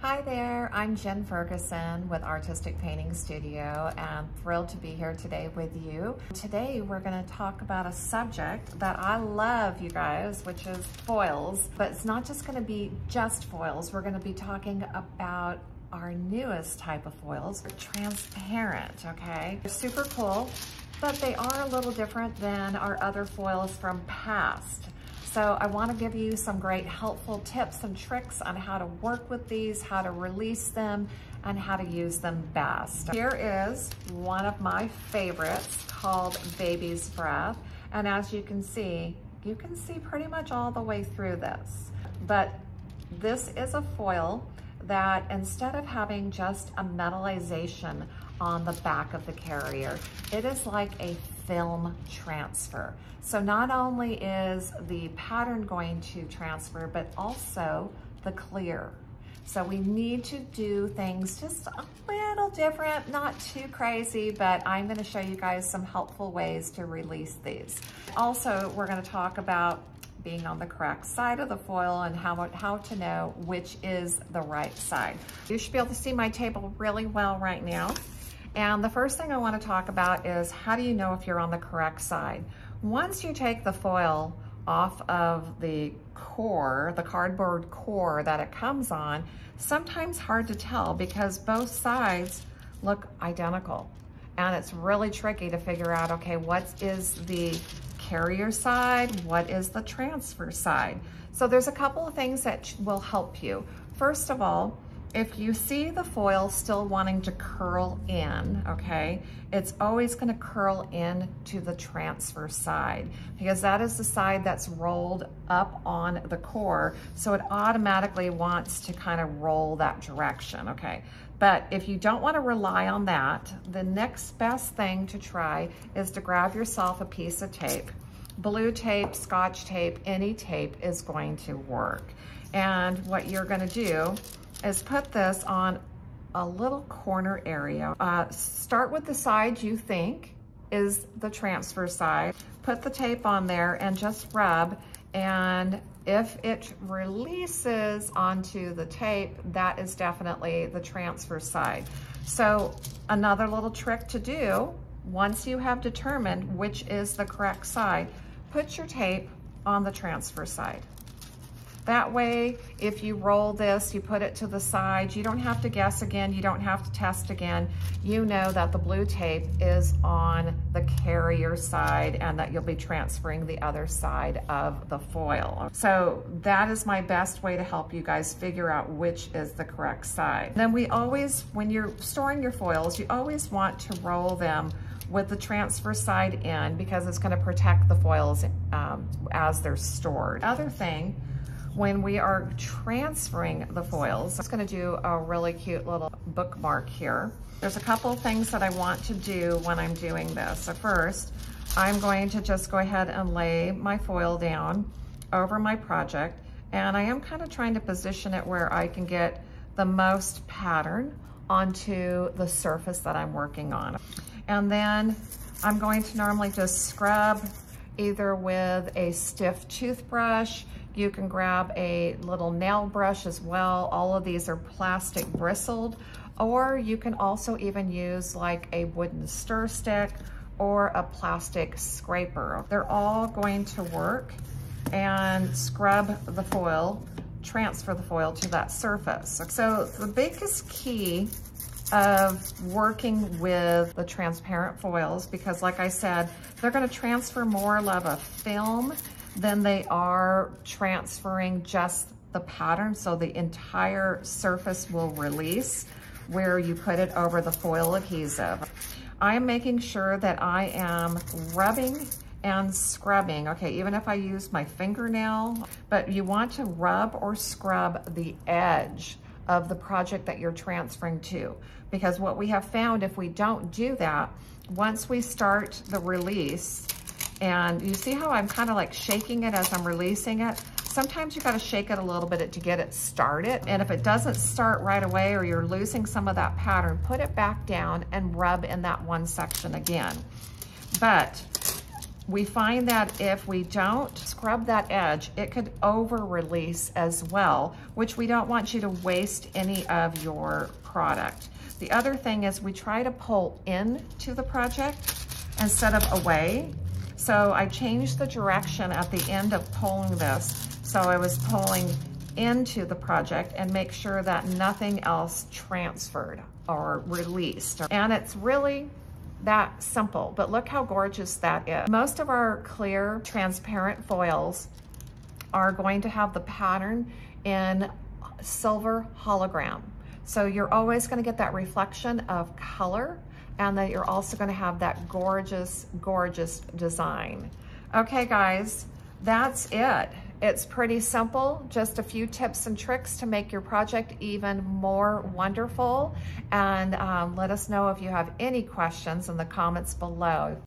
Hi there, I'm Jen Ferguson with Artistic Painting Studio and thrilled to be here today with you. Today we're going to talk about a subject that I love, you guys, which is foils. But it's not just going to be just foils. We're going to be talking about our newest type of foils, transparent, okay? They're super cool, but they are a little different than our other foils from past. So I want to give you some great helpful tips and tricks on how to work with these, how to release them, and how to use them best. Here is one of my favorites called Baby's Breath. And as you can see pretty much all the way through this. But this is a foil that instead of having just a metallization on the back of the carrier, it is like a film transfer. So not only is the pattern going to transfer, but also the clear. So we need to do things just a little different, not too crazy, but I'm going to show you guys some helpful ways to release these. Also, we're going to talk about being on the correct side of the foil and how to know which is the right side. You should be able to see my table really well right now. And the first thing I want to talk about is how do you know if you're on the correct side? Once you take the foil off of the core, the cardboard core that it comes on, sometimes hard to tell because both sides look identical. And it's really tricky to figure out, okay, what is the carrier side? What is the transfer side? So there's a couple of things that will help you. First of all, if you see the foil still wanting to curl in, okay, it's always going to curl in to the transfer side because that is the side that's rolled up on the core. So it automatically wants to kind of roll that direction, okay? But if you don't want to rely on that, the next best thing to try is to grab yourself a piece of tape. Blue tape, Scotch tape, any tape is going to work. And what you're going to do is put this on a little corner area. Start with the side you think is the transfer side. Put the tape on there and just rub. And if it releases onto the tape, that is definitely the transfer side. So another little trick to do, once you have determined which is the correct side, put your tape on the transfer side. That way, if you roll this, you put it to the side, you don't have to guess again, you don't have to test again. You know that the blue tape is on the carrier side and that you'll be transferring the other side of the foil. So that is my best way to help you guys figure out which is the correct side. Then we always, when you're storing your foils, you always want to roll them with the transfer side in because it's going to protect the foils as they're stored. Other thing, when we are transferring the foils, I'm going to do a really cute little bookmark here. There's a couple of things that I want to do when I'm doing this. So first, I'm going to just go ahead and lay my foil down over my project, and I am kind of trying to position it where I can get the most pattern onto the surface that I'm working on. And then I'm going to normally just scrub either with a stiff toothbrush. You can grab a little nail brush as well. All of these are plastic bristled, or you can also even use like a wooden stir stick or a plastic scraper. They're all going to work. And scrub the foil, transfer the foil to that surface. So the biggest key of working with the transparent foils, because like I said, they're going to transfer more of a film than they are transferring just the pattern. So the entire surface will release where you put it over the foil adhesive. I am making sure that I am rubbing and scrubbing, okay, even if I use my fingernail, but you want to rub or scrub the edge of the project that you're transferring to. Because what we have found, if we don't do that, once we start the release, and you see how I'm kind of like shaking it as I'm releasing it? Sometimes you got to shake it a little bit to get it started. And if it doesn't start right away or you're losing some of that pattern, put it back down and rub in that one section again. But we find that if we don't scrub that edge, it could over-release as well, which we don't want you to waste any of your product. The other thing is we try to pull into the project instead of away. So I changed the direction at the end of pulling this. So I was pulling into the project and make sure that nothing else transferred or released. And it's really that simple, but look how gorgeous that is. Most of our clear, transparent foils are going to have the pattern in silver hologram. So you're always gonna get that reflection of color, and that you're also gonna have that gorgeous, gorgeous design. Okay guys, that's it. It's pretty simple, just a few tips and tricks to make your project even more wonderful. And let us know if you have any questions in the comments below.